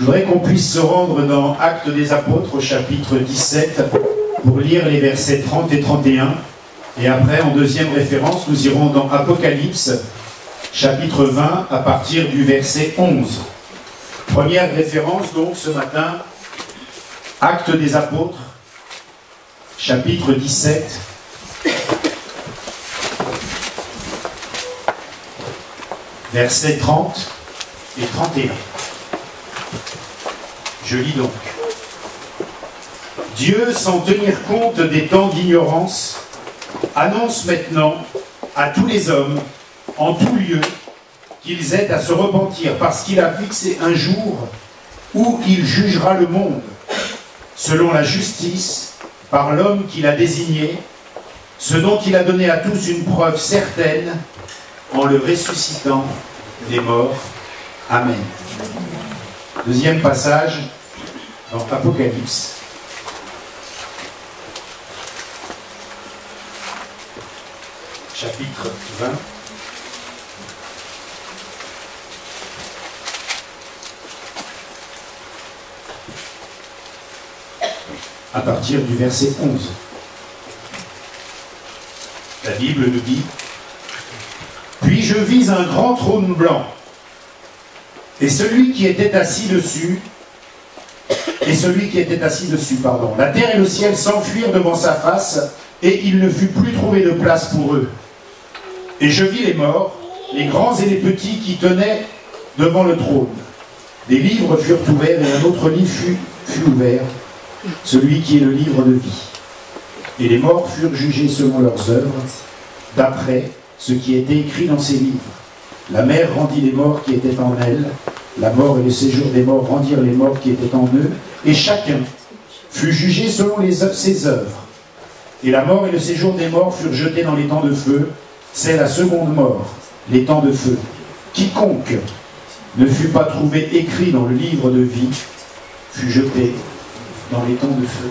Je voudrais qu'on puisse se rendre dans Actes des Apôtres au chapitre 17 pour lire les versets 30 et 31. Et après, en deuxième référence, nous irons dans Apocalypse, chapitre 20, à partir du verset 11. Première référence donc ce matin, Actes des Apôtres, chapitre 17. Versets 30 et 31. Je lis donc. Dieu, sans tenir compte des temps d'ignorance, annonce maintenant à tous les hommes, en tout lieu, qu'ils aient à se repentir, parce qu'il a fixé un jour où il jugera le monde, selon la justice, par l'homme qu'il a désigné, ce dont il a donné à tous une preuve certaine, en le ressuscitant des morts. Amen. Deuxième passage dans Apocalypse. Chapitre 20. À partir du verset 11. La Bible nous dit: Puis je vis un grand trône blanc, et celui qui était assis dessus, La terre et le ciel s'enfuirent devant sa face, et il ne fut plus trouvé de place pour eux. Et je vis les morts, les grands et les petits qui tenaient devant le trône. Des livres furent ouverts, et un autre livre fut ouvert, celui qui est le livre de vie. Et les morts furent jugés selon leurs œuvres, d'après ce qui était écrit dans ces livres. La mer rendit les morts qui étaient en elle, la mort et le séjour des morts rendirent les morts qui étaient en eux, et chacun fut jugé selon ses œuvres. Et la mort et le séjour des morts furent jetés dans les temps de feu. C'est la seconde mort, les temps de feu. Quiconque ne fut pas trouvé écrit dans le livre de vie fut jeté dans les temps de feu.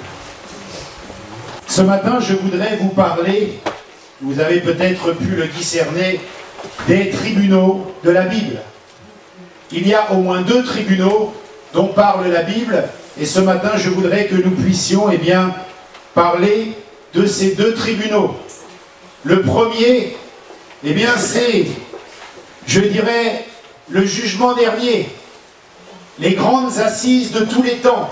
Ce matin, je voudrais vous parler, vous avez peut-être pu le discerner, des tribunaux de la Bible. Il y a au moins 2 tribunaux dont parle la Bible, et ce matin, je voudrais que nous puissions parler de ces 2 tribunaux. Le premier, c'est, je dirais, le jugement dernier, les grandes assises de tous les temps,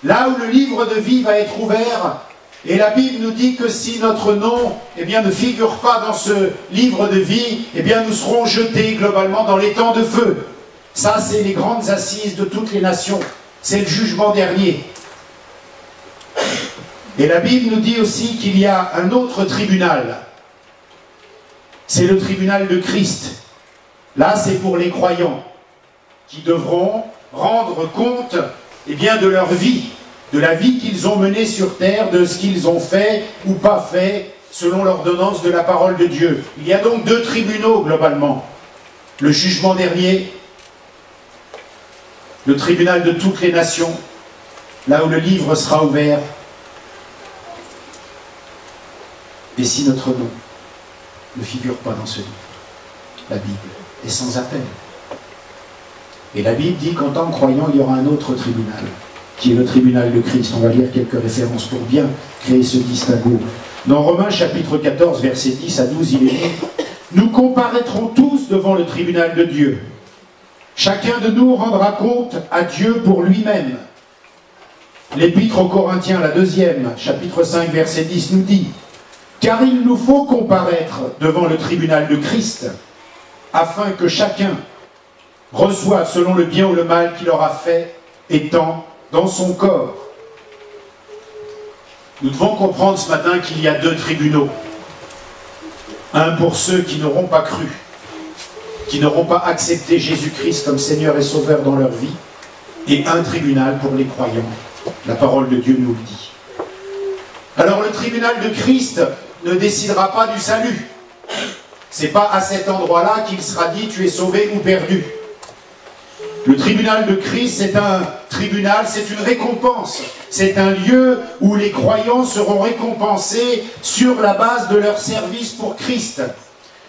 là où le livre de vie va être ouvert. Et la Bible nous dit que si notre nom ne figure pas dans ce livre de vie, nous serons jetés globalement dans les temps de feu. Ça, c'est les grandes assises de toutes les nations. C'est le jugement dernier. Et la Bible nous dit aussi qu'il y a un autre tribunal. C'est le tribunal de Christ. Là, c'est pour les croyants qui devront rendre compte de leur vie, de la vie qu'ils ont menée sur terre, de ce qu'ils ont fait ou pas fait, selon l'ordonnance de la parole de Dieu. Il y a donc 2 tribunaux, globalement. Le jugement dernier, le tribunal de toutes les nations, là où le livre sera ouvert. Et si notre nom ne figure pas dans ce livre, la Bible est sans appel. Et la Bible dit qu'en tant que croyant, il y aura un autre tribunal, qui est le tribunal de Christ. On va lire quelques références pour bien créer ce distinguo. Dans Romains chapitre 14, versets 10 à 12, il est dit: Nous comparaîtrons tous devant le tribunal de Dieu. Chacun de nous rendra compte à Dieu pour lui-même. L'Épître aux Corinthiens, la 2e, chapitre 5, verset 10, nous dit: Car il nous faut comparaître devant le tribunal de Christ, afin que chacun reçoive selon le bien ou le mal qu'il aura fait, étant dans son corps. Nous devons comprendre ce matin qu'il y a 2 tribunaux. Un pour ceux qui n'auront pas cru, qui n'auront pas accepté Jésus-Christ comme Seigneur et Sauveur dans leur vie, et un tribunal pour les croyants. La parole de Dieu nous le dit. Alors le tribunal de Christ ne décidera pas du salut. C'est pas à cet endroit-là qu'il sera dit tu es sauvé ou perdu. Le tribunal de Christ, c'est un tribunal, c'est une récompense. C'est un lieu où les croyants seront récompensés sur la base de leur service pour Christ.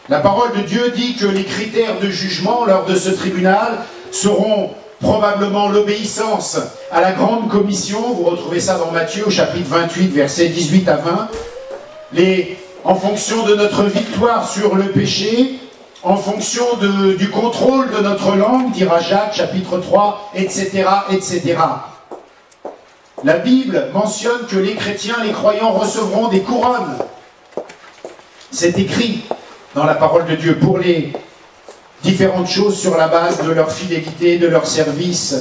La parole de Dieu dit que les critères de jugement lors de ce tribunal seront probablement l'obéissance à la grande commission. Vous retrouvez ça dans Matthieu au chapitre 28, versets 18 à 20. En fonction de notre victoire sur le péché, en fonction du contrôle de notre langue, dira Jacques, chapitre 3, etc., etc. La Bible mentionne que les chrétiens, les croyants recevront des couronnes. C'est écrit dans la parole de Dieu pour les différentes choses sur la base de leur fidélité, de leur service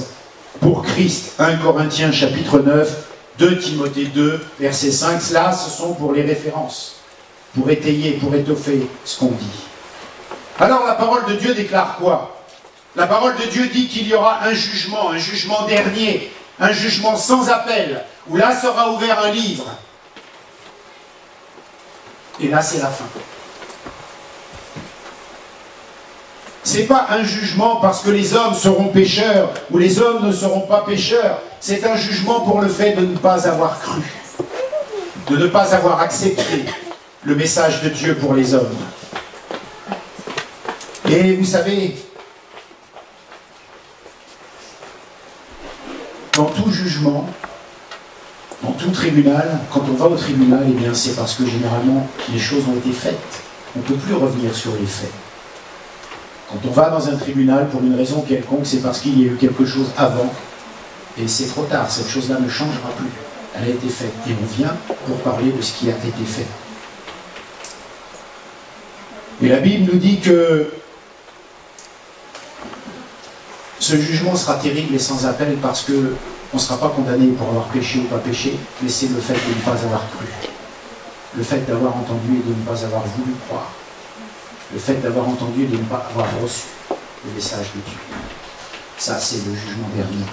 pour Christ. 1 Corinthiens chapitre 9, 2 Timothée 2, verset 5. Cela, ce sont pour les références, pour étayer, pour étoffer ce qu'on dit. Alors la parole de Dieu déclare quoi? La parole de Dieu dit qu'il y aura un jugement dernier, un jugement sans appel, où là sera ouvert un livre. Et là c'est la fin. C'est pas un jugement parce que les hommes seront pécheurs ou les hommes ne seront pas pécheurs. C'est un jugement pour le fait de ne pas avoir cru, de ne pas avoir accepté le message de Dieu pour les hommes. Et vous savez, dans tout jugement, dans tout tribunal, quand on va au tribunal, eh bien c'est parce que généralement les choses ont été faites. On ne peut plus revenir sur les faits. Quand on va dans un tribunal pour une raison quelconque, c'est parce qu'il y a eu quelque chose avant, et c'est trop tard, cette chose-là ne changera plus. Elle a été faite, et on vient pour parler de ce qui a été fait. Et la Bible nous dit que ce jugement sera terrible et sans appel parce qu'on ne sera pas condamné pour avoir péché ou pas péché, mais c'est le fait de ne pas avoir cru, le fait d'avoir entendu et de ne pas avoir voulu croire, le fait d'avoir entendu et de ne pas avoir reçu le message de Dieu. Ça, c'est le jugement dernier.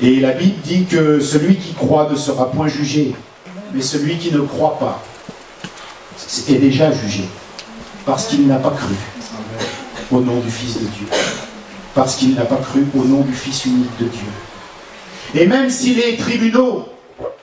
Et la Bible dit que celui qui croit ne sera point jugé, mais celui qui ne croit pas est déjà jugé, parce qu'il n'a pas cru au nom du Fils de Dieu, parce qu'il n'a pas cru au nom du Fils unique de Dieu. Et même si les tribunaux,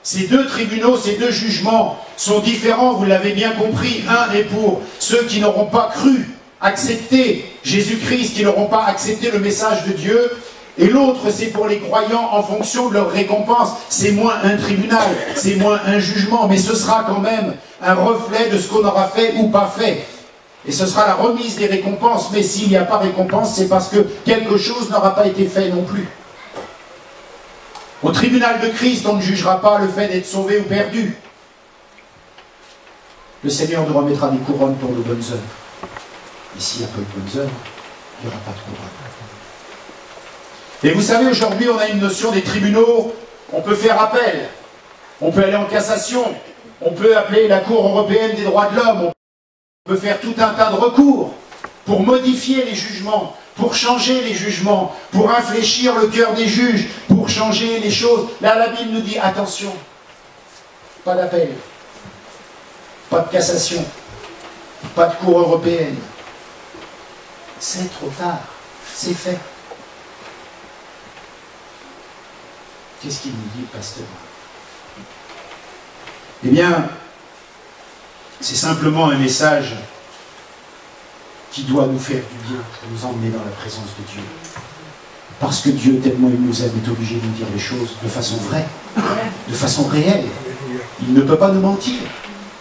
ces deux jugements sont différents, vous l'avez bien compris, un est pour ceux qui n'auront pas cru, accepté Jésus-Christ, qui n'auront pas accepté le message de Dieu, et l'autre c'est pour les croyants en fonction de leur récompense. C'est moins un tribunal, c'est moins un jugement, mais ce sera quand même un reflet de ce qu'on aura fait ou pas fait. Et ce sera la remise des récompenses, mais s'il n'y a pas récompense, c'est parce que quelque chose n'aura pas été fait non plus. Au tribunal de Christ, on ne jugera pas le fait d'être sauvé ou perdu. Le Seigneur nous remettra des couronnes pour nos bonnes œuvres. Et s'il n'y a pas eu de bonnes œuvres, il n'y aura pas de couronne. Et vous savez, aujourd'hui, on a une notion des tribunaux, on peut faire appel, on peut aller en cassation, on peut appeler la Cour européenne des droits de l'homme, on peut faire tout un tas de recours pour modifier les jugements, pour changer les jugements, pour infléchir le cœur des juges, pour changer les choses. Là, la Bible nous dit, attention, pas d'appel, pas de cassation, pas de Cour européenne. C'est trop tard, c'est fait. Qu'est-ce qu'il nous dit, le pasteur? Eh bien, c'est simplement un message qui doit nous faire du bien, nous emmener dans la présence de Dieu. Parce que Dieu, tellement il nous aime, est obligé de nous dire les choses de façon vraie, de façon réelle. Il ne peut pas nous mentir.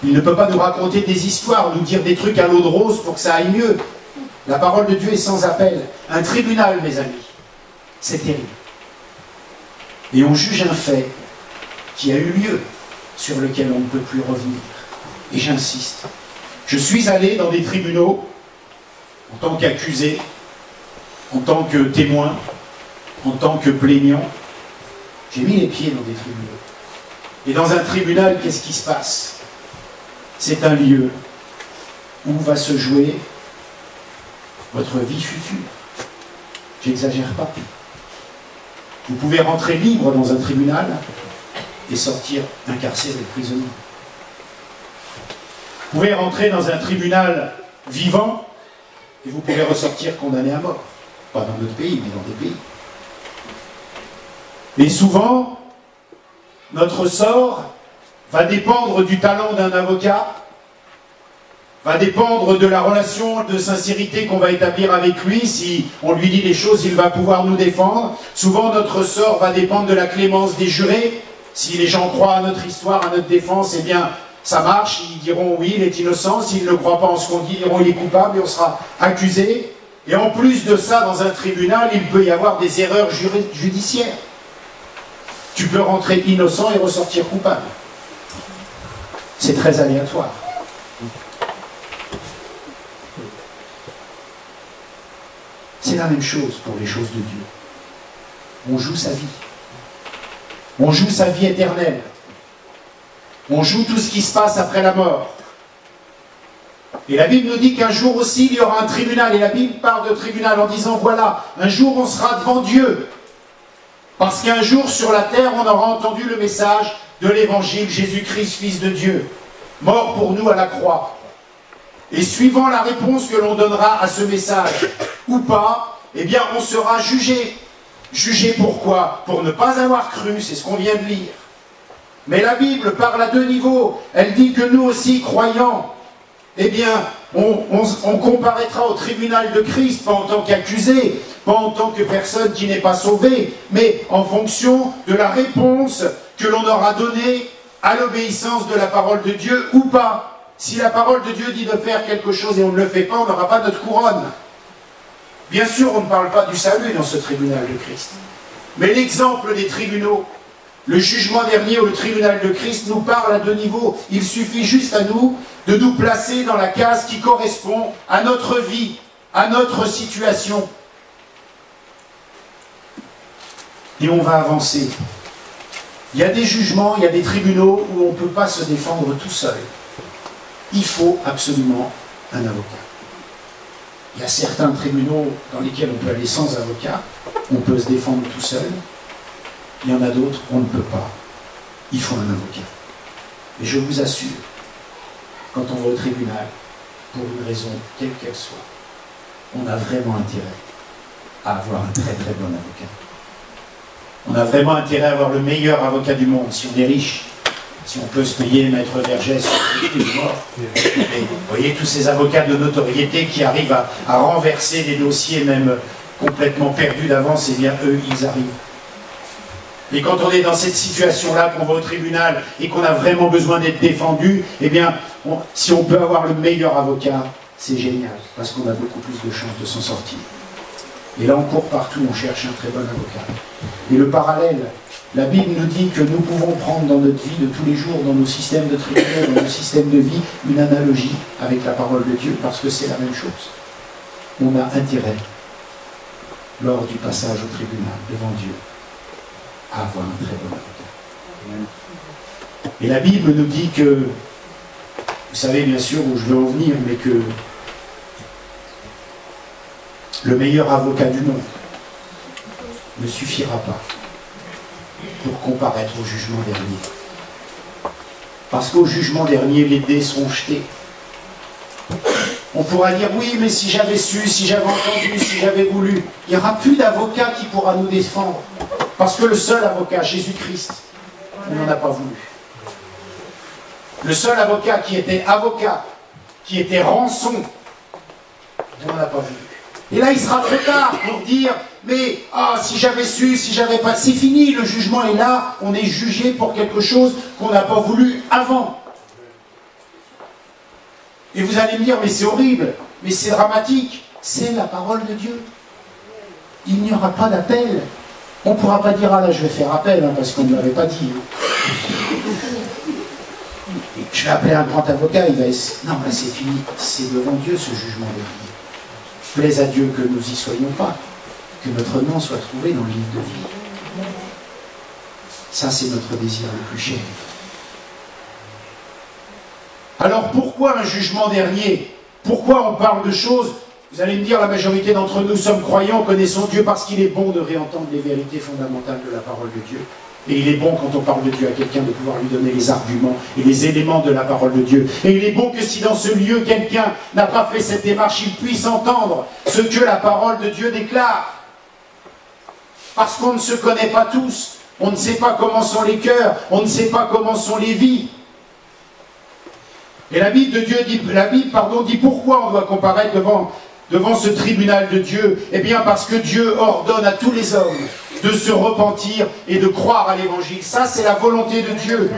Il ne peut pas nous raconter des histoires, nous dire des trucs à l'eau de rose pour que ça aille mieux. La parole de Dieu est sans appel. Un tribunal, mes amis, c'est terrible. Et on juge un fait qui a eu lieu, sur lequel on ne peut plus revenir. Et j'insiste, je suis allé dans des tribunaux en tant qu'accusé, en tant que témoin, en tant que plaignant. J'ai mis les pieds dans des tribunaux. Et dans un tribunal, qu'est-ce qui se passe? C'est un lieu où va se jouer votre vie future. J'exagère pas. Vous pouvez rentrer libre dans un tribunal et sortir incarcéré, prisonnier. Vous pouvez rentrer dans un tribunal vivant et vous pouvez ressortir condamné à mort. Pas dans notre pays, mais dans des pays. Et souvent, notre sort va dépendre du talent d'un avocat, va dépendre de la relation de sincérité qu'on va établir avec lui. Si on lui dit les choses, il va pouvoir nous défendre. Souvent, notre sort va dépendre de la clémence des jurés. Si les gens croient à notre histoire, à notre défense, eh bien, ça marche. Ils diront oui, il est innocent. S'ils ne croient pas en ce qu'on dit, ils diront il est coupable et on sera accusé. Et en plus de ça, dans un tribunal, il peut y avoir des erreurs judiciaires. Tu peux rentrer innocent et ressortir coupable. C'est très aléatoire. C'est la même chose pour les choses de Dieu. On joue sa vie. On joue sa vie éternelle. On joue tout ce qui se passe après la mort. Et la Bible nous dit qu'un jour aussi, il y aura un tribunal. Et la Bible parle de tribunal en disant, voilà, un jour on sera devant Dieu. Parce qu'un jour sur la terre, on aura entendu le message de l'Évangile, Jésus-Christ, Fils de Dieu, mort pour nous à la croix. Et suivant la réponse que l'on donnera à ce message, ou pas, eh bien on sera jugé. Jugé pourquoi? Pour ne pas avoir cru, c'est ce qu'on vient de lire. Mais la Bible parle à deux niveaux. Elle dit que nous aussi, croyants, eh bien, on comparaîtra au tribunal de Christ, pas en tant qu'accusé, pas en tant que personne qui n'est pas sauvée, mais en fonction de la réponse que l'on aura donnée à l'obéissance de la parole de Dieu ou pas. Si la parole de Dieu dit de faire quelque chose et on ne le fait pas, on n'aura pas notre couronne. Bien sûr, on ne parle pas du salut dans ce tribunal de Christ. Mais l'exemple des tribunaux, le jugement dernier ou le tribunal de Christ nous parle à deux niveaux. Il suffit juste à nous de nous placer dans la case qui correspond à notre vie, à notre situation. Et on va avancer. Il y a des jugements, il y a des tribunaux où on ne peut pas se défendre tout seul. Il faut absolument un avocat. Il y a certains tribunaux dans lesquels on peut aller sans avocat, on peut se défendre tout seul. Il y en a d'autres, on ne peut pas. Il faut un avocat. Et je vous assure, quand on va au tribunal, pour une raison quelle qu'elle soit, on a vraiment intérêt à avoir un très très bon avocat. On a vraiment intérêt à avoir le meilleur avocat du monde, si on est riche. Si on peut se payer Maître Vergès, vous voyez tous ces avocats de notoriété qui arrivent à renverser des dossiers même complètement perdus d'avance, et bien eux, ils arrivent. Et quand on est dans cette situation-là, qu'on va au tribunal et qu'on a vraiment besoin d'être défendu, eh bien, si on peut avoir le meilleur avocat, c'est génial, parce qu'on a beaucoup plus de chances de s'en sortir. Et là, on court partout, on cherche un très bon avocat. Et le parallèle, la Bible nous dit que nous pouvons prendre dans notre vie de tous les jours, dans nos systèmes de tribunal, dans nos systèmes de vie, une analogie avec la parole de Dieu, parce que c'est la même chose. On a intérêt, lors du passage au tribunal, devant Dieu, à avoir un très bon avocat. Et la Bible nous dit que, vous savez bien sûr où je veux en venir, mais que le meilleur avocat du monde ne suffira pas pour comparaître au jugement dernier. Parce qu'au jugement dernier, les dés seront jetés. On pourra dire, oui, mais si j'avais su, si j'avais entendu, si j'avais voulu, il n'y aura plus d'avocat qui pourra nous défendre. Parce que le seul avocat, Jésus-Christ, on n'en a pas voulu. Le seul avocat, qui était rançon, on n'en a pas voulu. Et là, il sera trop tard pour dire, mais si j'avais su, si j'avais pas... C'est fini, le jugement est là, on est jugé pour quelque chose qu'on n'a pas voulu avant. Et vous allez me dire, mais c'est horrible, mais c'est dramatique. C'est la parole de Dieu. Il n'y aura pas d'appel. On ne pourra pas dire, ah là, je vais faire appel, parce qu'on ne l'avait pas dit. Je vais appeler un grand avocat, il va essayer. Non, là, c'est fini. C'est devant Dieu, ce jugement dernier. Plaise à Dieu que nous y soyons pas, que notre nom soit trouvé dans le livre de vie. Ça, c'est notre désir le plus cher. Alors, pourquoi un jugement dernier? Pourquoi on parle de choses? Vous allez me dire, la majorité d'entre nous sommes croyants, connaissons Dieu parce qu'il est bon de réentendre les vérités fondamentales de la parole de Dieu. Et il est bon, quand on parle de Dieu à quelqu'un, de pouvoir lui donner les arguments et les éléments de la parole de Dieu. Et il est bon que si dans ce lieu, quelqu'un n'a pas fait cette démarche, il puisse entendre ce que la parole de Dieu déclare. Parce qu'on ne se connaît pas tous. On ne sait pas comment sont les cœurs. On ne sait pas comment sont les vies. Et la Bible dit pourquoi on doit comparaître devant ce tribunal de Dieu. Eh bien parce que Dieu ordonne à tous les hommes de se repentir et de croire à l'évangile. Ça, c'est la volonté de Dieu.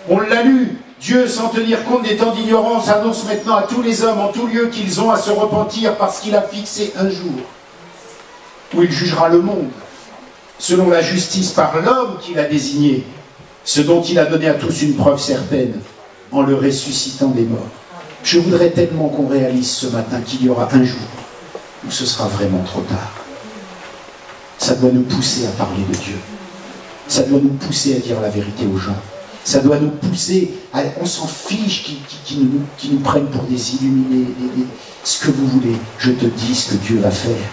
On l'a lu. Dieu, sans tenir compte des temps d'ignorance, annonce maintenant à tous les hommes en tout lieu qu'ils ont à se repentir parce qu'il a fixé un jour où il jugera le monde, selon la justice par l'homme qu'il a désigné, ce dont il a donné à tous une preuve certaine, en le ressuscitant des morts. Je voudrais tellement qu'on réalise ce matin qu'il y aura un jour où ce sera vraiment trop tard. Ça doit nous pousser à parler de Dieu. Ça doit nous pousser à dire la vérité aux gens. Ça doit nous pousser à... On s'en fiche qui nous prennent pour des illuminés, ce que vous voulez. Je te dis ce que Dieu va faire.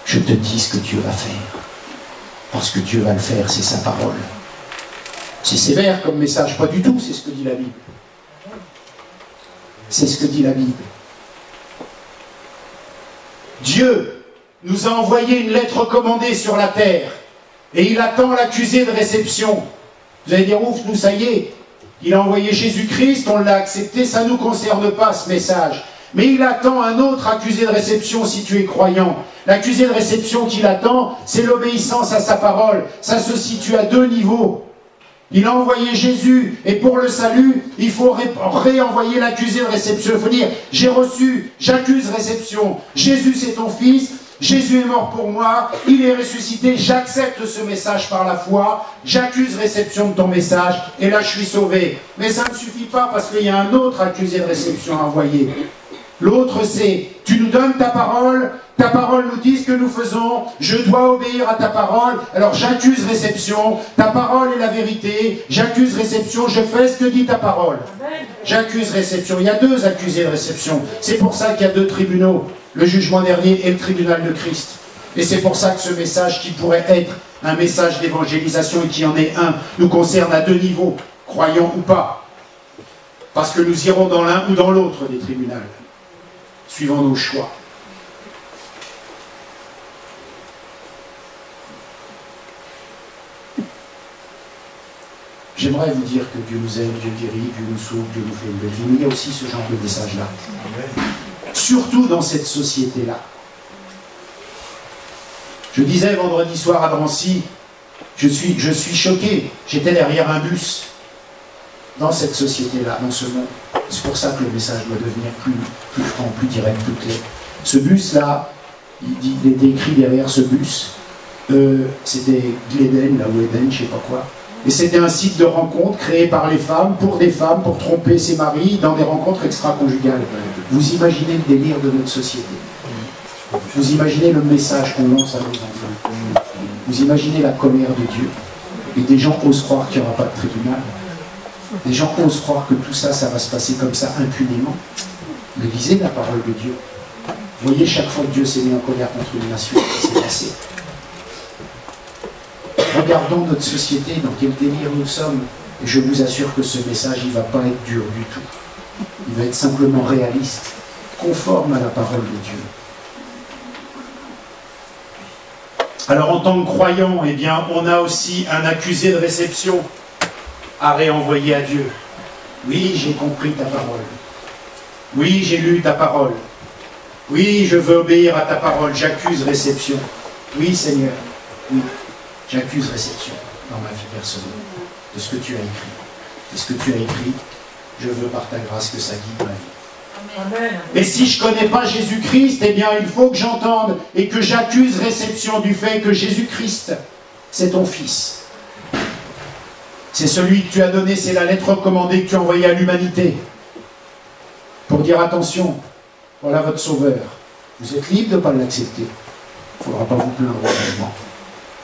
Je te dis ce que Dieu va faire. Parce que Dieu va le faire, c'est sa parole. C'est sévère comme message, pas du tout, c'est ce que dit la Bible. C'est ce que dit la Bible. Dieu nous a envoyé une lettre recommandée sur la terre et il attend l'accusé de réception. Vous allez dire, ouf, nous ça y est, il a envoyé Jésus-Christ, on l'a accepté, ça ne nous concerne pas ce message. Mais il attend un autre accusé de réception si tu es croyant. L'accusé de réception qu'il attend, c'est l'obéissance à sa parole. Ça se situe à deux niveaux. Il a envoyé Jésus, et pour le salut, il faut réenvoyer l'accusé de réception. Il faut dire, j'ai reçu, j'accuse réception. Jésus c'est ton fils, Jésus est mort pour moi, il est ressuscité, j'accepte ce message par la foi, j'accuse réception de ton message, et là je suis sauvé. Mais ça ne suffit pas parce qu'il y a un autre accusé de réception à envoyer. L'autre c'est, tu nous donnes ta parole nous dit ce que nous faisons, je dois obéir à ta parole, alors j'accuse réception, ta parole est la vérité, j'accuse réception, je fais ce que dit ta parole. J'accuse réception, il y a deux accusés de réception, c'est pour ça qu'il y a deux tribunaux, le jugement dernier et le tribunal de Christ. Et c'est pour ça que ce message qui pourrait être un message d'évangélisation et qui en est un, nous concerne à deux niveaux, croyants ou pas. Parce que nous irons dans l'un ou dans l'autre des tribunaux, suivant nos choix. J'aimerais vous dire que Dieu nous aime, Dieu guérit, Dieu nous sauve, Dieu nous fait une belle vie. Mais il y a aussi ce genre de message-là. Surtout dans cette société-là. Je disais vendredi soir à Drancy, je suis choqué. J'étais derrière un bus. Dans cette société-là, dans ce monde. C'est pour ça que le message doit devenir plus franc, plus direct, plus clair. Ce bus-là, il était écrit derrière ce bus. C'était Gleden, là où Eden, je ne sais pas quoi. Et c'était un site de rencontre créé par les femmes, pour tromper ses maris dans des rencontres extra-conjugales. Vous imaginez le délire de notre société. Vous imaginez le message qu'on lance à nos enfants. Vous imaginez la colère de Dieu. Et des gens osent croire qu'il n'y aura pas de tribunal. Des gens osent croire que tout ça, ça va se passer comme ça impunément. Mais lisez la parole de Dieu. Vous voyez, chaque fois que Dieu s'est mis en colère contre une nation, c'est passé. Regardons notre société, dans quel délire nous sommes, et je vous assure que ce message, il ne va pas être dur du tout. Il va être simplement réaliste, conforme à la parole de Dieu. Alors en tant que croyant, eh bien, on a aussi un accusé de réception à réenvoyer à Dieu. Oui, j'ai compris ta parole. Oui, j'ai lu ta parole. Oui, je veux obéir à ta parole, j'accuse réception. Oui, Seigneur, oui. J'accuse réception dans ma vie personnelle de ce que tu as écrit. Et ce que tu as écrit, je veux par ta grâce que ça guide ma vie. Amen. Mais si je ne connais pas Jésus-Christ, eh bien il faut que j'entende et que j'accuse réception du fait que Jésus-Christ, c'est ton Fils. C'est celui que tu as donné, c'est la lettre recommandée que tu as envoyée à l'humanité. Pour dire attention, voilà votre Sauveur. Vous êtes libre de ne pas l'accepter. Il ne faudra pas vous plaindre au jugement.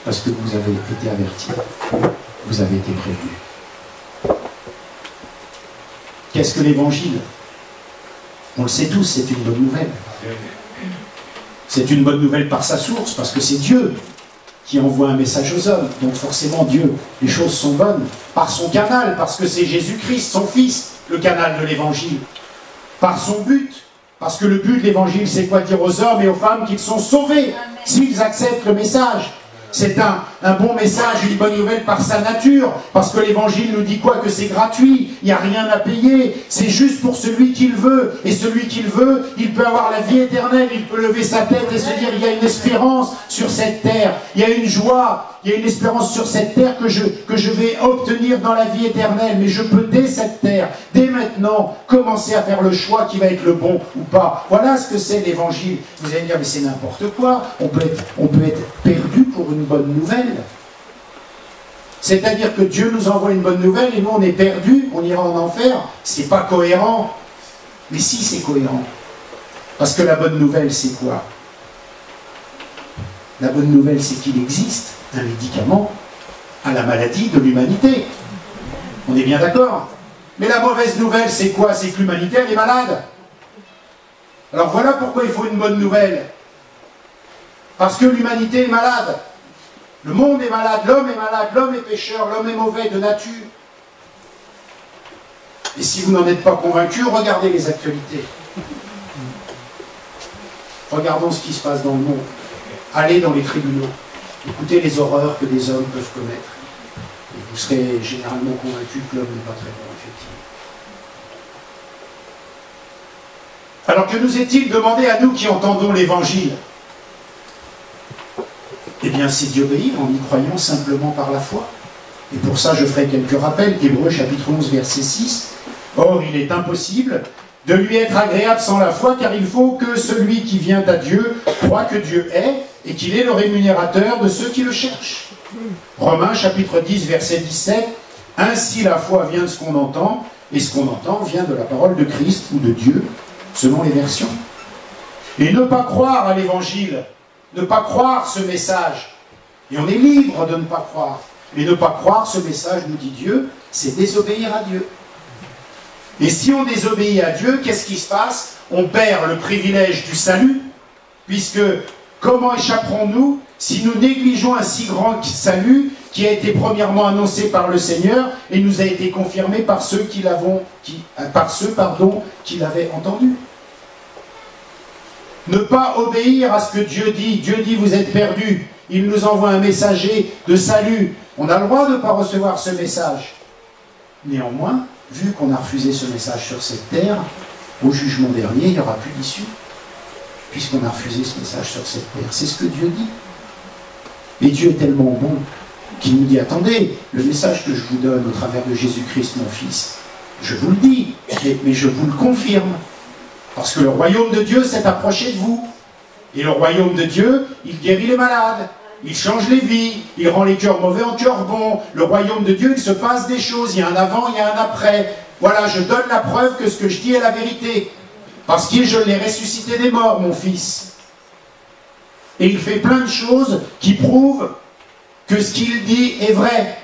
Parce que vous avez été avertis, vous avez été prévenus. Qu'est-ce que l'Évangile? On le sait tous, c'est une bonne nouvelle. C'est une bonne nouvelle par sa source, parce que c'est Dieu qui envoie un message aux hommes. Donc forcément Dieu, les choses sont bonnes. Par son canal, parce que c'est Jésus-Christ, son Fils, le canal de l'Évangile. Par son but, parce que le but de l'Évangile, c'est quoi? Dire aux hommes et aux femmes qu'ils sont sauvés, s'ils acceptent le message. C'est un bon message, une bonne nouvelle par sa nature, parce que l'évangile nous dit quoi? Que c'est gratuit, il n'y a rien à payer, c'est juste pour celui qui le veut, et celui qui le veut, il peut avoir la vie éternelle, il peut lever sa tête et se dire, il y a une espérance sur cette terre, il y a une joie, il y a une espérance sur cette terre que je vais obtenir dans la vie éternelle, mais je peux dès cette terre, dès maintenant, commencer à faire le choix qui va être le bon ou pas. Voilà ce que c'est l'évangile. Vous allez me dire, mais c'est n'importe quoi, on peut être perdu pour une bonne nouvelle. C'est-à-dire que Dieu nous envoie une bonne nouvelle et nous on est perdus, on ira en enfer. C'est pas cohérent. Mais si, c'est cohérent. Parce que la bonne nouvelle, c'est quoi? La bonne nouvelle, c'est qu'il existe un médicament à la maladie de l'humanité. On est bien d'accord? Mais la mauvaise nouvelle, c'est quoi? C'est que l'humanité, elle est malade. Alors voilà pourquoi il faut une bonne nouvelle. Parce que l'humanité est malade. Le monde est malade, l'homme est malade, l'homme est pécheur, l'homme est mauvais de nature. Et si vous n'en êtes pas convaincu, regardez les actualités. Regardons ce qui se passe dans le monde. Allez dans les tribunaux. Écoutez les horreurs que des hommes peuvent commettre. Et vous serez généralement convaincu que l'homme n'est pas très bon, effectivement. Alors que nous est-il demandé à nous qui entendons l'Évangile? Eh bien, c'est d'y obéir en y croyant simplement par la foi. Et pour ça, je ferai quelques rappels. Hébreux chapitre 11, verset 6. Or, il est impossible de lui être agréable sans la foi, car il faut que celui qui vient à Dieu croit que Dieu est, et qu'il est le rémunérateur de ceux qui le cherchent. Romains chapitre 10, verset 17. Ainsi la foi vient de ce qu'on entend, et ce qu'on entend vient de la parole de Christ ou de Dieu, selon les versions. Et ne pas croire à l'évangile, ne pas croire ce message, et on est libre de ne pas croire, mais ne pas croire ce message, nous dit Dieu, c'est désobéir à Dieu. Et si on désobéit à Dieu, qu'est-ce qui se passe? On perd le privilège du salut, puisque comment échapperons-nous si nous négligeons un si grand salut qui a été premièrement annoncé par le Seigneur et nous a été confirmé par ceux qui l'avaient entendu? Ne pas obéir à ce que Dieu dit. Dieu dit, vous êtes perdus. Il nous envoie un messager de salut. On a le droit de ne pas recevoir ce message. Néanmoins, vu qu'on a refusé ce message sur cette terre, au jugement dernier, il n'y aura plus d'issue. Puisqu'on a refusé ce message sur cette terre. C'est ce que Dieu dit. Et Dieu est tellement bon qu'il nous dit, attendez, le message que je vous donne au travers de Jésus-Christ, mon Fils, je vous le dis, mais je vous le confirme. Parce que le royaume de Dieu s'est approché de vous. Et le royaume de Dieu, il guérit les malades, il change les vies, il rend les cœurs mauvais en cœurs bons. Le royaume de Dieu, il se passe des choses, il y a un avant, il y a un après. Voilà, je donne la preuve que ce que je dis est la vérité. Parce que je l'ai ressuscité des morts, mon Fils. Et il fait plein de choses qui prouvent que ce qu'il dit est vrai.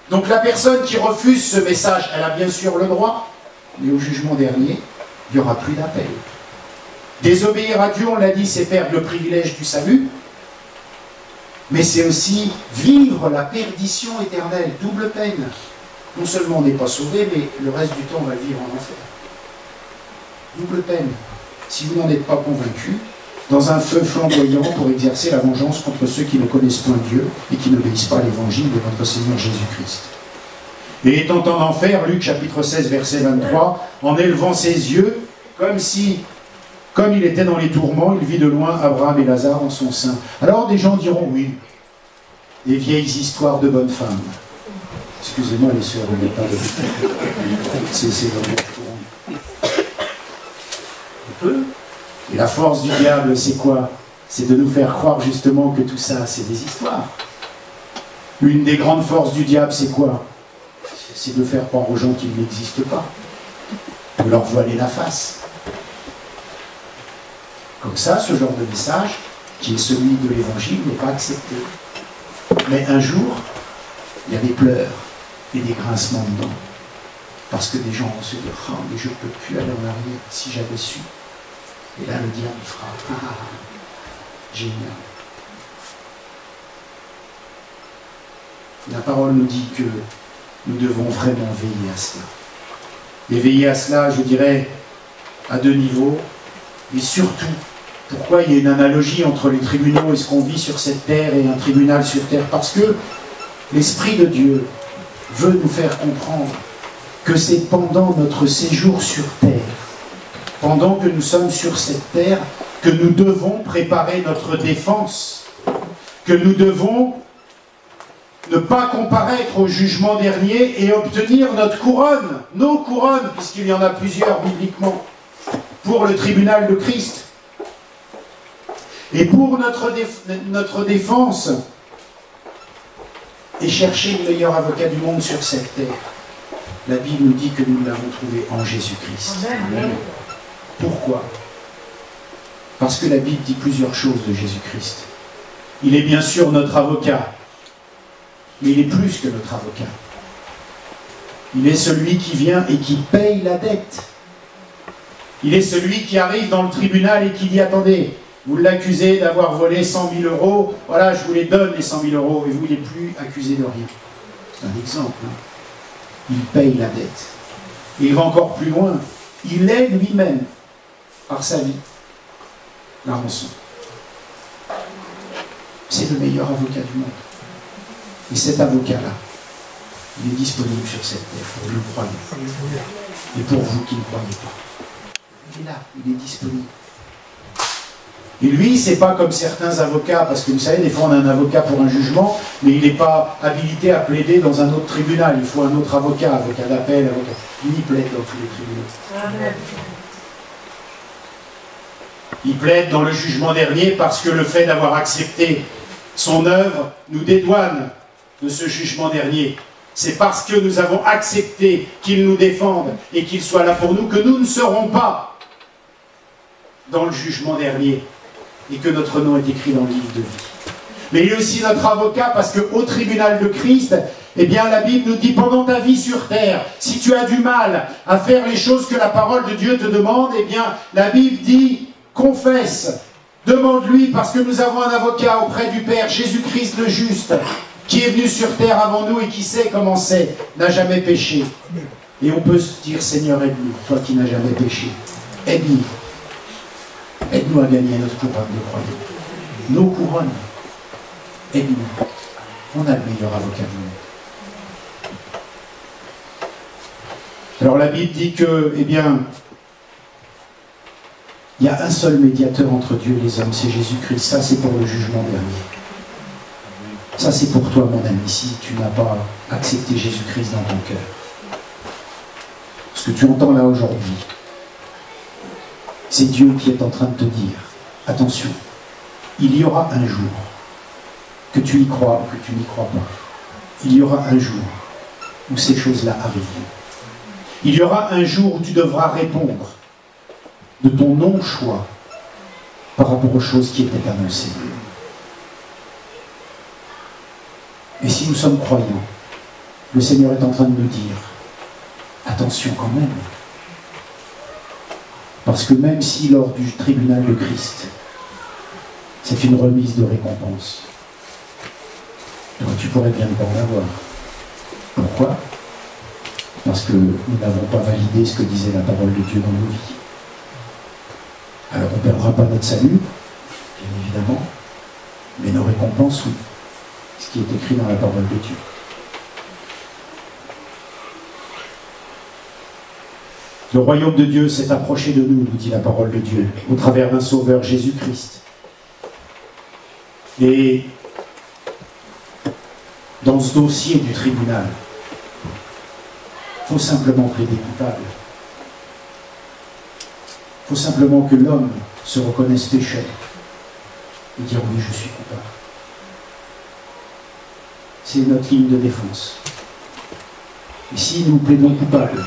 Donc la personne qui refuse ce message, elle a bien sûr le droit, mais au jugement dernier, il n'y aura plus d'appel. Désobéir à Dieu, on l'a dit, c'est perdre le privilège du salut, mais c'est aussi vivre la perdition éternelle, double peine. Non seulement on n'est pas sauvé, mais le reste du temps, on va le vivre en enfer. Double peine. Si vous n'en êtes pas convaincu, dans un feu flamboyant pour exercer la vengeance contre ceux qui ne connaissent point Dieu et qui n'obéissent pas à l'évangile de notre Seigneur Jésus-Christ. Et étant en enfer, Luc chapitre 16, verset 23, en élevant ses yeux, comme il était dans les tourments, il vit de loin Abraham et Lazare en son sein. Alors des gens diront, oui, des vieilles histoires de bonnes femmes. Excusez-moi les sœurs, on n'est pas de... C'est vraiment courant. On peut. Et la force du diable, c'est quoi? C'est de nous faire croire justement que tout ça, c'est des histoires. Une des grandes forces du diable, c'est quoi? C'est de faire croire aux gens qu'ils n'existent pas. De leur voiler la face. Comme ça, ce genre de message, qui est celui de l'Évangile, n'est pas accepté. Mais un jour, il y a des pleurs et des grincements de dents. Parce que des gens vont se dire, oh, mais je ne peux plus aller en arrière si j'avais su. Et là, le diable fera, ah, génial. La parole nous dit que nous devons vraiment veiller à cela. Et veiller à cela, je dirais, à deux niveaux, mais surtout Pourquoi il y a une analogie entre les tribunaux et ce qu'on vit sur cette terre et un tribunal sur terre? Parce que l'Esprit de Dieu veut nous faire comprendre que c'est pendant notre séjour sur terre, pendant que nous sommes sur cette terre, que nous devons préparer notre défense, que nous devons ne pas comparaître au jugement dernier et obtenir notre couronne, nos couronnes, puisqu'il y en a plusieurs bibliquement, pour le tribunal de Christ. Et pour notre défense, et chercher le meilleur avocat du monde sur cette terre, la Bible nous dit que nous l'avons trouvé en Jésus-Christ. Pourquoi? Parce que la Bible dit plusieurs choses de Jésus-Christ. Il est bien sûr notre avocat, mais il est plus que notre avocat. Il est celui qui vient et qui paye la dette. Il est celui qui arrive dans le tribunal et qui dit « Attendez, vous l'accusez d'avoir volé 100 000 euros, voilà, je vous les donne les 100 000 euros, et vous, il n'est plus accusé de rien. » C'est un exemple. Hein. Il paye la dette. Et il va encore plus loin. Il est lui-même, par sa vie, la rançon. C'est le meilleur avocat du monde. Et cet avocat-là, il est disponible sur cette terre pour nous croyants. Et pour vous qui ne croyez pas. Il est là, il est disponible. Et lui, c'est pas comme certains avocats, parce que vous savez, des fois on a un avocat pour un jugement, mais il n'est pas habilité à plaider dans un autre tribunal. Il faut un autre avocat, avocat d'appel, avocat. Lui, il plaide dans tous les tribunaux. Amen. Il plaide dans le jugement dernier parce que le fait d'avoir accepté son œuvre nous dédouane de ce jugement dernier. C'est parce que nous avons accepté qu'il nous défende et qu'il soit là pour nous que nous ne serons pas dans le jugement dernier et que notre nom est écrit dans le livre de vie. Mais il est aussi notre avocat parce qu'au tribunal de Christ, eh bien la Bible nous dit pendant ta vie sur terre, si tu as du mal à faire les choses que la parole de Dieu te demande, eh bien la Bible dit confesse, demande-lui parce que nous avons un avocat auprès du Père, Jésus-Christ le juste, qui est venu sur terre avant nous et qui sait comment c'est, n'a jamais péché. Et on peut se dire Seigneur aide-nous, toi qui n'as jamais péché, aide-nous. Aide-nous à gagner notre couronne de croyants. Nos couronnes. Aide-nous. On a le meilleur avocat du monde. Alors la Bible dit que, eh bien, il y a un seul médiateur entre Dieu et les hommes, c'est Jésus-Christ. Ça, c'est pour le jugement dernier. Ça, c'est pour toi, mon ami, si tu n'as pas accepté Jésus-Christ dans ton cœur. Ce que tu entends là aujourd'hui, c'est Dieu qui est en train de te dire, attention, il y aura un jour, que tu y crois ou que tu n'y crois pas, il y aura un jour où ces choses-là arriveront. Il y aura un jour où tu devras répondre de ton non-choix par rapport aux choses qui étaient annoncées. Et si nous sommes croyants, le Seigneur est en train de nous dire, attention quand même, parce que même si lors du tribunal de Christ, c'est une remise de récompense, toi tu pourrais bien ne pas en avoir. Pourquoi? Parce que nous n'avons pas validé ce que disait la parole de Dieu dans nos vies. Alors on ne perdra pas notre salut, bien évidemment, mais nos récompenses, oui. Ce qui est écrit dans la parole de Dieu. Le royaume de Dieu s'est approché de nous, nous dit la parole de Dieu, au travers d'un sauveur, Jésus-Christ. Et dans ce dossier du tribunal, il faut simplement plaider coupable. Il faut simplement que l'homme se reconnaisse pécheur et dire oui, je suis coupable. C'est notre ligne de défense. Et si nous plaidons coupables,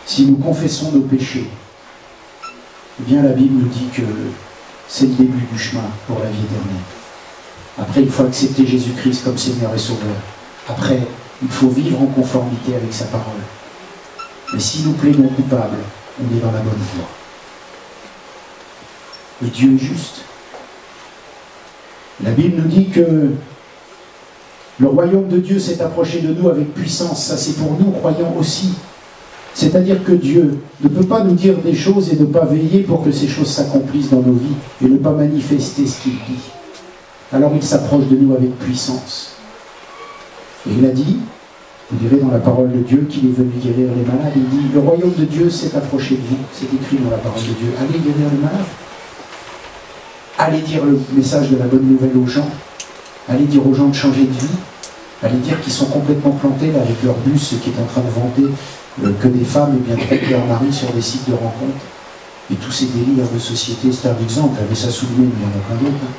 si nous confessons nos péchés, eh bien la Bible nous dit que c'est le début du chemin pour la vie éternelle. Après, il faut accepter Jésus-Christ comme Seigneur et Sauveur. Après, il faut vivre en conformité avec sa parole. Mais si nous plaidons coupables, on est dans la bonne voie. Et Dieu est juste. La Bible nous dit que le royaume de Dieu s'est approché de nous avec puissance. Ça, c'est pour nous, croyants aussi. C'est-à-dire que Dieu ne peut pas nous dire des choses et ne pas veiller pour que ces choses s'accomplissent dans nos vies et ne pas manifester ce qu'il dit. Alors il s'approche de nous avec puissance. Et il a dit, vous direz dans la parole de Dieu, qu'il est venu guérir les malades. Il dit, le royaume de Dieu s'est approché de vous. C'est écrit dans la parole de Dieu. Allez guérir les malades. Allez dire le message de la bonne nouvelle aux gens. Allez dire aux gens de changer de vie. Allez dire qu'ils sont complètement plantés là, avec leur bus qui est en train de vanter que des femmes et bien tromper leur mari sur des sites de rencontres. Et tous ces délires de société, c'est un exemple. J'avais ça souligné, mais il y en a plein d'autres. Hein.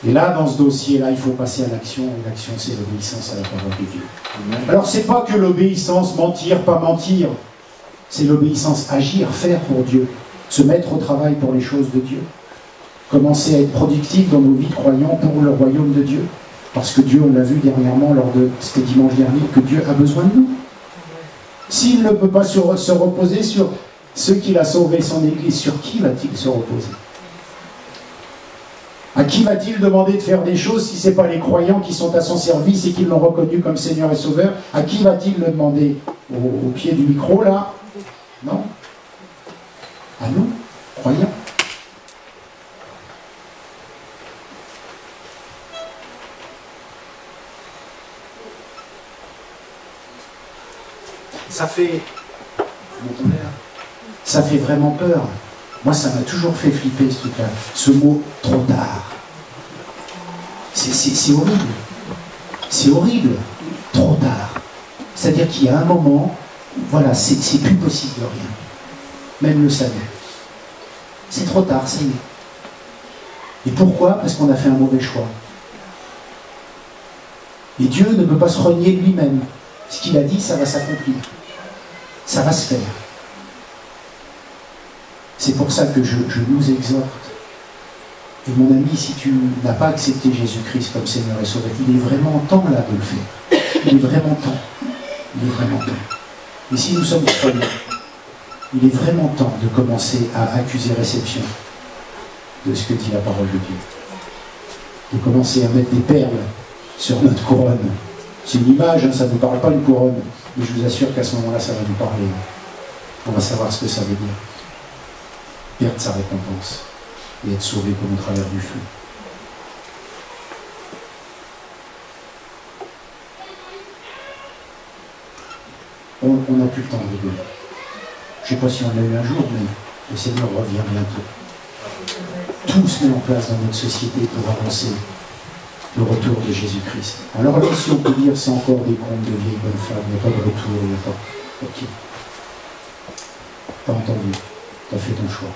Et là, dans ce dossier-là, il faut passer à l'action, et l'action, c'est l'obéissance à la parole de Dieu. Alors, c'est pas que l'obéissance, mentir, pas mentir, c'est l'obéissance, agir, faire pour Dieu, se mettre au travail pour les choses de Dieu, commencer à être productif dans nos vies de croyants pour le royaume de Dieu, parce que Dieu, on l'a vu dernièrement, c'était dimanche dernier, que Dieu a besoin de nous. S'il ne peut pas se reposer sur ceux qu'il a sauvés, son Église, sur qui va-t-il se reposer ? À qui va-t-il demander de faire des choses si ce n'est pas les croyants qui sont à son service et qui l'ont reconnu comme Seigneur et Sauveur? À qui va-t-il le demander? Au pied du micro, là? Non. À nous, croyants. Ça fait... Vous m'entendez là? Ça fait vraiment peur. Moi, ça m'a toujours fait flipper, ce truc-là. Ce mot « trop tard ». C'est horrible. C'est horrible. Trop tard. C'est-à-dire qu'il y a un moment, voilà, c'est plus possible de rien. Même le salut. C'est trop tard, ça y est. Et pourquoi? Parce qu'on a fait un mauvais choix. Et Dieu ne peut pas se renier lui-même. Ce qu'il a dit, ça va s'accomplir. Ça va se faire. C'est pour ça que je nous exhorte. Et mon ami, si tu n'as pas accepté Jésus-Christ comme Seigneur et Sauveur, il est vraiment temps là de le faire. Il est vraiment temps. Il est vraiment temps. Et si nous sommes croyants, il est vraiment temps de commencer à accuser réception de ce que dit la parole de Dieu. De commencer à mettre des perles sur notre couronne. C'est une image, hein, ça ne vous parle pas une couronne. Mais je vous assure qu'à ce moment-là, ça va nous parler. On va savoir ce que ça veut dire. Perdre sa récompense et être sauvé comme au travers du feu. On n'a plus le temps de rigoler. Je ne sais pas si on l'a eu un jour, mais le Seigneur revient bientôt. Tout se met en place dans notre société pour avancer le retour de Jésus-Christ. Alors là, si on peut dire c'est encore des contes de vieilles bonnes femmes, il n'y a pas de retour, il n'y a pas... Ok. T'as entendu, t'as fait ton choix.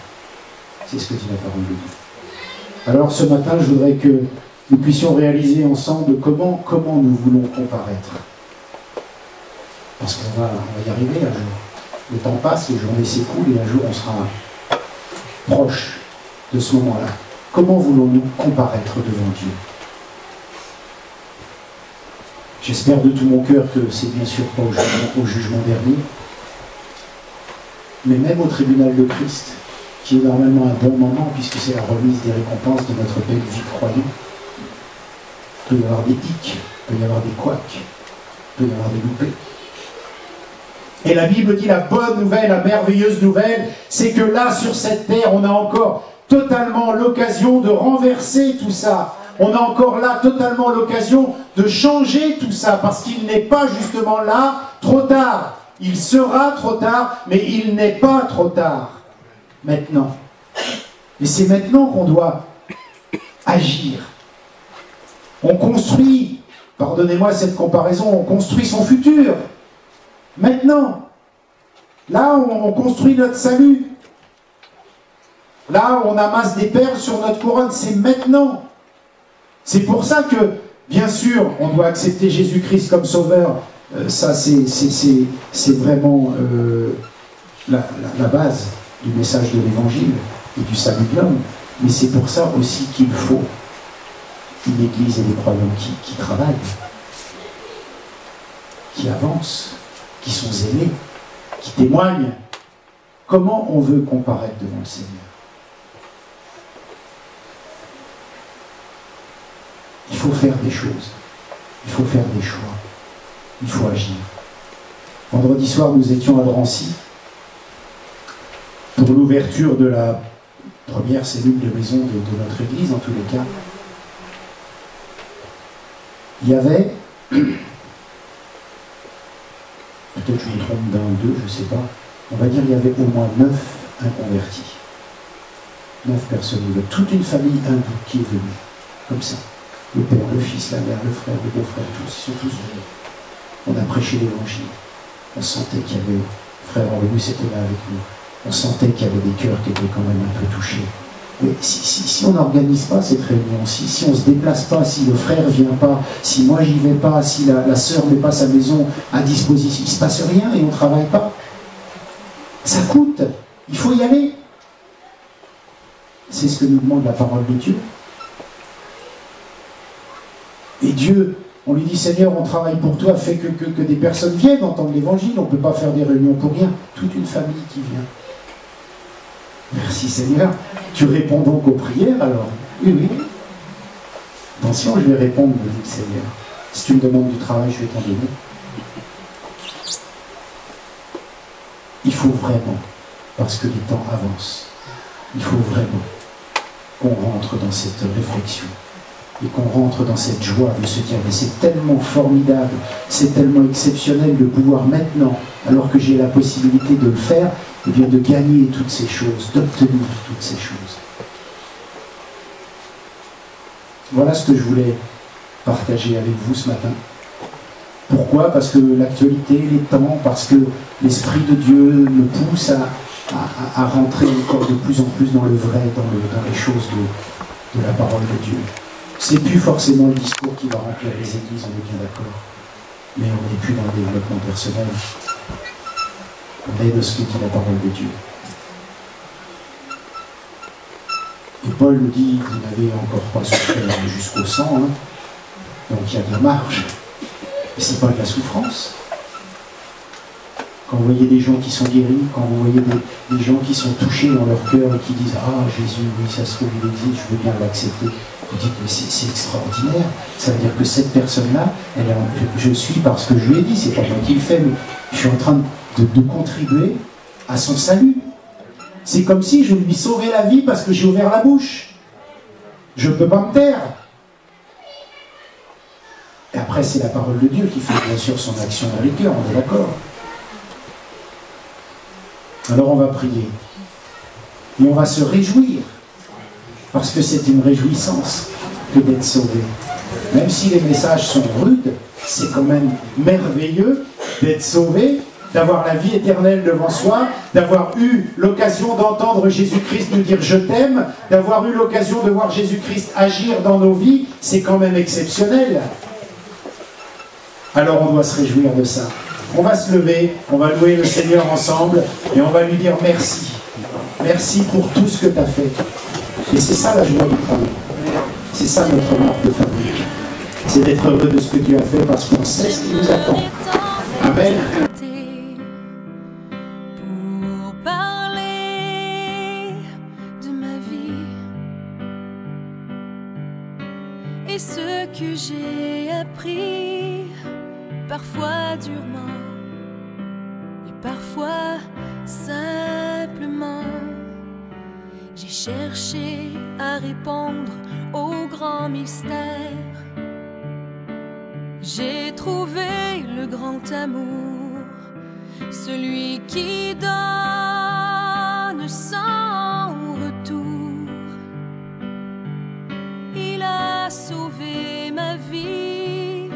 C'est ce que dit la parole de Dieu. Alors ce matin, je voudrais que nous puissions réaliser ensemble comment nous voulons comparaître. Parce qu'on va y arriver un jour. Le temps passe, les journées s'écoulent et un jour on sera proche de ce moment-là. Comment voulons-nous comparaître devant Dieu? J'espère de tout mon cœur que c'est bien sûr pas au jugement dernier, mais même au tribunal de Christ, qui est normalement un bon moment, puisque c'est la remise des récompenses de notre belle vie croyante. Il peut y avoir des hics, il peut y avoir des couacs, il peut y avoir des loupés. Et la Bible dit la bonne nouvelle, la merveilleuse nouvelle, c'est que là, sur cette terre, on a encore totalement l'occasion de renverser tout ça. On a encore là totalement l'occasion de changer tout ça, parce qu'il n'est pas justement là trop tard. Il sera trop tard, mais il n'est pas trop tard. Maintenant. Et c'est maintenant qu'on doit agir. On construit, pardonnez-moi cette comparaison, on construit son futur. Maintenant. Là où on construit notre salut. Là où on amasse des perles sur notre couronne, c'est maintenant. C'est pour ça que, bien sûr, on doit accepter Jésus-Christ comme sauveur. Ça, c'est vraiment la base du message de l'Évangile et du salut de l'homme. Mais c'est pour ça aussi qu'il faut une Église et des croyants qui travaillent, qui avancent, qui sont zélés, qui témoignent. Comment on veut comparaître devant le Seigneur? Il faut faire des choses. Il faut faire des choix. Il faut agir. Vendredi soir, nous étions à Drancy pour l'ouverture de la première cellule de maison de notre église, en tous les cas. Il y avait, peut-être je me trompe d'un ou deux, je ne sais pas, on va dire il y avait au moins 9 inconvertis. 9 personnes, toute une famille hindoue qui est venue, comme ça. Le père, le fils, la mère, le frère, le beau-frère, tous, ils sont tous venus. On a prêché l'évangile. On sentait qu'il y avait, frère Henri c'était là avec nous, on sentait qu'il y avait des cœurs qui étaient quand même un peu touchés. Mais si on n'organise pas cette réunion, si on ne se déplace pas, si le frère ne vient pas, si moi j'y vais pas, si la sœur ne met pas sa maison à disposition, il ne se passe rien et on ne travaille pas. Ça coûte, il faut y aller. C'est ce que nous demande la parole de Dieu. Et Dieu, on lui dit, Seigneur, on travaille pour toi, fais que des personnes viennent entendre l'évangile, on ne peut pas faire des réunions pour rien. Toute une famille qui vient. Merci Seigneur. Tu réponds donc aux prières alors? Oui, oui. Attention, je vais répondre, me dit le Seigneur. Si tu me demandes du travail, je vais t'en donner. Il faut vraiment, parce que les temps avancent, il faut vraiment qu'on rentre dans cette réflexion et qu'on rentre dans cette joie de se dire mais c'est tellement formidable, c'est tellement exceptionnel de pouvoir maintenant, alors que j'ai la possibilité de le faire, et bien de gagner toutes ces choses, d'obtenir toutes ces choses. Voilà ce que je voulais partager avec vous ce matin. Pourquoi? Parce que l'actualité, les temps, parce que l'Esprit de Dieu me pousse à rentrer encore de plus en plus dans le vrai, dans les choses de la parole de Dieu. C'est plus forcément le discours qui va remplir les églises, on est bien d'accord. Mais on n'est plus dans le développement personnel. On est de ce que dit la parole de Dieu. Et Paul nous dit qu'il n'avait encore pas souffert jusqu'au sang, hein. Donc il y a de la marge. Mais ce n'est pas de la souffrance. Quand vous voyez des gens qui sont guéris, quand vous voyez des gens qui sont touchés dans leur cœur et qui disent « Ah, Jésus, oui, ça se trouve, il existe, je veux bien l'accepter », vous dites « Mais c'est extraordinaire. Ça veut dire que cette personne-là, je suis parce que je lui ai dit, c'est pas moi qui le fais, mais je suis en train de contribuer à son salut. C'est comme si je lui sauvais la vie parce que j'ai ouvert la bouche. Je ne peux pas me taire. » Et après, c'est la parole de Dieu qui fait bien sûr son action dans les cœurs, on est d'accord. Alors on va prier. Et on va se réjouir. Parce que c'est une réjouissance que d'être sauvé. Même si les messages sont rudes, c'est quand même merveilleux d'être sauvé, d'avoir la vie éternelle devant soi, d'avoir eu l'occasion d'entendre Jésus-Christ nous dire « Je t'aime », d'avoir eu l'occasion de voir Jésus-Christ agir dans nos vies, c'est quand même exceptionnel. Alors on doit se réjouir de ça. On va se lever, on va louer le Seigneur ensemble et on va lui dire merci. Merci pour tout ce que tu as fait. Et c'est ça la joie du travail. C'est ça notre marque de fabrique. C'est d'être heureux de ce que Dieu a fait parce qu'on sait ce qui nous attend. Amen. Pour parler de ma vie et ce que j'ai appris, parfois durement et parfois simplement. J'ai cherché à répondre aux grands mystères. J'ai trouvé le grand amour, celui qui donne sans retour. Il a sauvé ma vie,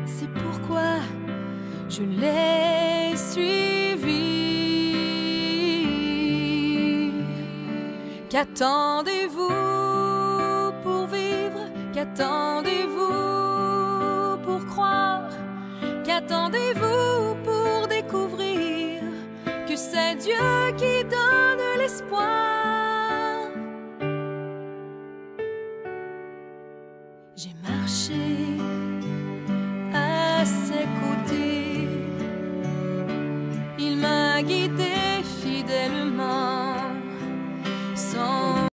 c'est pourquoi je l'ai suivi. Qu'attendez-vous pour vivre? Qu'attendez-vous pour croire? Qu'attendez-vous pour découvrir que c'est Dieu qui donne l'espoir? J'ai marché à ses côtés, il m'a guidé